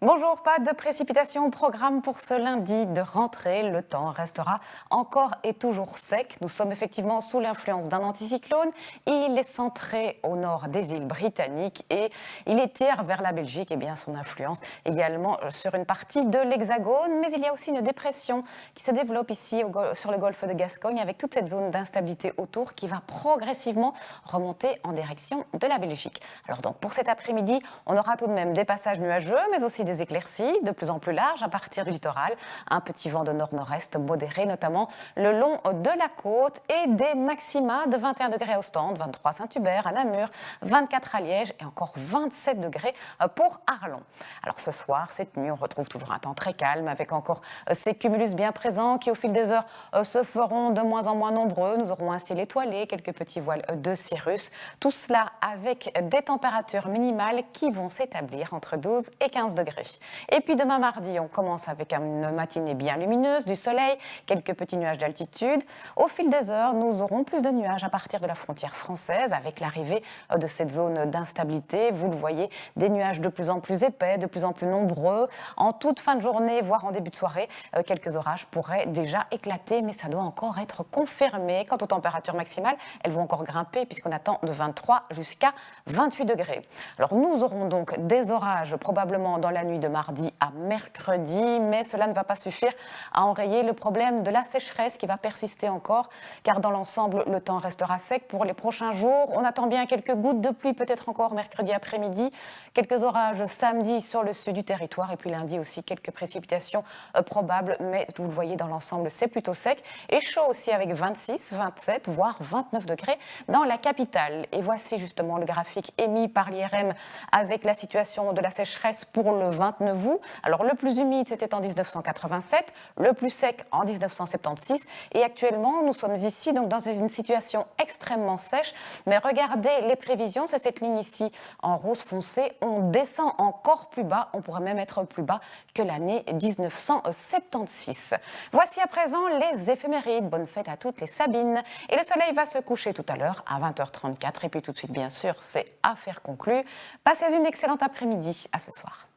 Bonjour, pas de précipitation au programme pour ce lundi de rentrée. Le temps restera encore et toujours sec. Nous sommes effectivement sous l'influence d'un anticyclone. Il est centré au nord des îles britanniques et il étire vers la Belgique et bien son influence également sur une partie de l'Hexagone. Mais il y a aussi une dépression qui se développe ici sur le golfe de Gascogne avec toute cette zone d'instabilité autour qui va progressivement remonter en direction de la Belgique. Alors donc pour cet après-midi, on aura tout de même des passages nuageux mais aussi des éclaircies de plus en plus larges à partir du littoral, un petit vent de nord-nord-est modéré notamment le long de la côte et des maxima de 21 degrés à Ostende, 23 à Saint-Hubert, à Namur, 24 à Liège et encore 27 degrés pour Arlon. Alors ce soir, cette nuit, on retrouve toujours un temps très calme avec encore ces cumulus bien présents qui au fil des heures se feront de moins en moins nombreux. Nous aurons un ciel étoilé, quelques petits voiles de cirrus, tout cela avec des températures minimales qui vont s'établir entre 12 et 15 degrés. Et puis demain mardi, on commence avec une matinée bien lumineuse, du soleil, quelques petits nuages d'altitude. Au fil des heures, nous aurons plus de nuages à partir de la frontière française avec l'arrivée de cette zone d'instabilité. Vous le voyez, des nuages de plus en plus épais, de plus en plus nombreux. En toute fin de journée, voire en début de soirée, quelques orages pourraient déjà éclater, mais ça doit encore être confirmé. Quant aux températures maximales, elles vont encore grimper puisqu'on attend de 23 jusqu'à 28 degrés. Alors nous aurons donc des orages probablement dans la nuit de mardi à mercredi, mais cela ne va pas suffire à enrayer le problème de la sécheresse qui va persister encore, car dans l'ensemble, le temps restera sec pour les prochains jours. On attend bien quelques gouttes de pluie, peut-être encore mercredi après-midi, quelques orages samedi sur le sud du territoire, et puis lundi aussi quelques précipitations probables, mais vous le voyez dans l'ensemble, c'est plutôt sec, et chaud aussi avec 26, 27, voire 29 degrés dans la capitale. Et voici justement le graphique émis par l'IRM avec la situation de la sécheresse pour le 29 août. Alors le plus humide c'était en 1987, le plus sec en 1976 et actuellement nous sommes ici donc dans une situation extrêmement sèche, mais regardez les prévisions, c'est cette ligne ici en rose foncé, on descend encore plus bas, on pourrait même être plus bas que l'année 1976. Voici à présent les éphémérides, bonne fête à toutes les Sabines et le soleil va se coucher tout à l'heure à 20h34 et puis tout de suite bien sûr c'est affaire conclue. Passez une excellente après-midi, à ce soir.